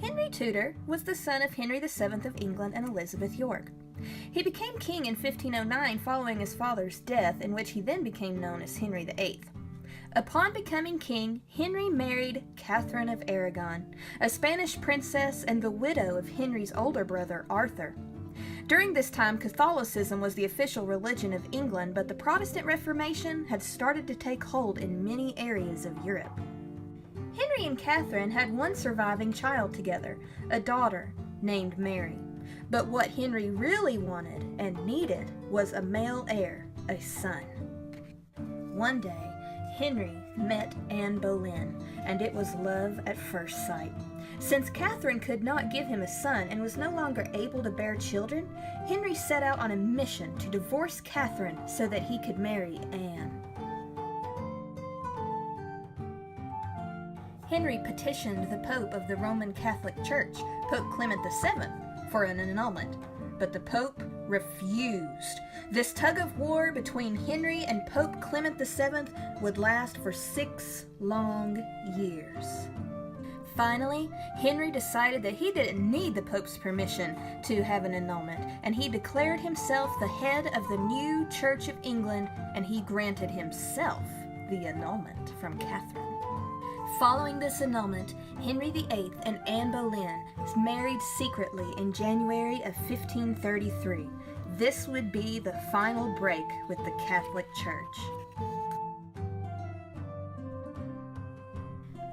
Henry Tudor was the son of Henry VII of England and Elizabeth York. He became king in 1509 following his father's death, in which he then became known as Henry VIII. Upon becoming king, Henry married Catherine of Aragon, a Spanish princess and the widow of Henry's older brother, Arthur. During this time, Catholicism was the official religion of England, but the Protestant Reformation had started to take hold in many areas of Europe. Henry and Catherine had one surviving child together, a daughter named Mary. But what Henry really wanted and needed was a male heir, a son. One day, Henry met Anne Boleyn, and it was love at first sight. Since Catherine could not give him a son and was no longer able to bear children, Henry set out on a mission to divorce Catherine so that he could marry Anne. Henry petitioned the Pope of the Roman Catholic Church, Pope Clement VII, for an annulment, but the Pope refused. This tug of war between Henry and Pope Clement VII would last for 6 long years. Finally, Henry decided that he didn't need the Pope's permission to have an annulment, and he declared himself the head of the new Church of England, and he granted himself the annulment from Catherine. Following this annulment, Henry VIII and Anne Boleyn married secretly in January of 1533. This would be the final break with the Catholic Church.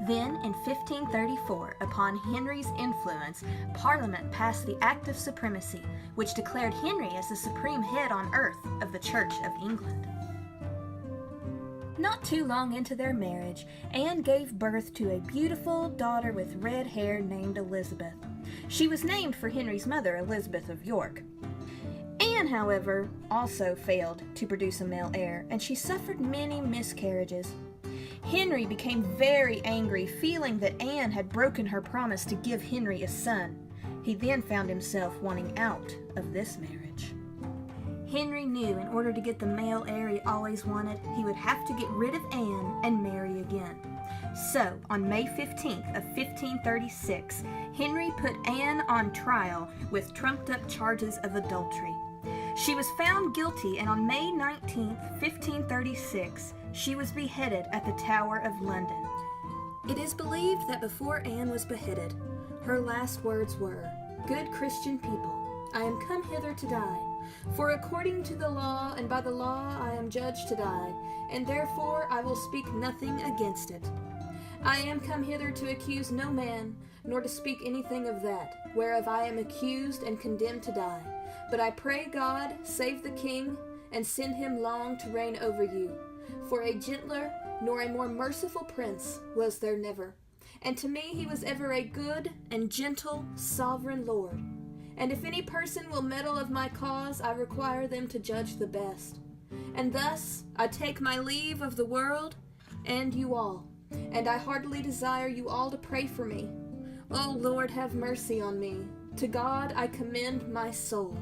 Then, in 1534, upon Henry's influence, Parliament passed the Act of Supremacy, which declared Henry as the supreme head on earth of the Church of England. Not too long into their marriage, Anne gave birth to a beautiful daughter with red hair named Elizabeth. She was named for Henry's mother, Elizabeth of York. Anne, however, also failed to produce a male heir, and she suffered many miscarriages. Henry became very angry, feeling that Anne had broken her promise to give Henry a son. He then found himself wanting out of this marriage. Henry knew in order to get the male heir he always wanted, he would have to get rid of Anne and marry again. So, on May 15th of 1536, Henry put Anne on trial with trumped-up charges of adultery. She was found guilty, and on May 19th, 1536, she was beheaded at the Tower of London. It is believed that before Anne was beheaded, her last words were, "Good Christian people, I am come hither to die. For according to the law and by the law I am judged to die, and therefore I will speak nothing against it. I am come hither to accuse no man, nor to speak anything of that, whereof I am accused and condemned to die. But I pray God save the king, and send him long to reign over you. For a gentler nor a more merciful prince was there never, and to me he was ever a good and gentle sovereign lord. And if any person will meddle of my cause, I require them to judge the best. And thus I take my leave of the world and you all, and I heartily desire you all to pray for me. O Lord, have mercy on me. To God I commend my soul."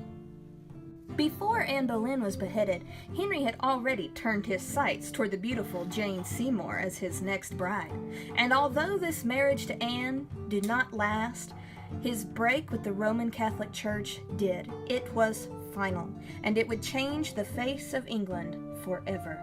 Before Anne Boleyn was beheaded, Henry had already turned his sights toward the beautiful Jane Seymour as his next bride. And although this marriage to Anne did not last, his break with the Roman Catholic Church did. It was final, and it would change the face of England forever.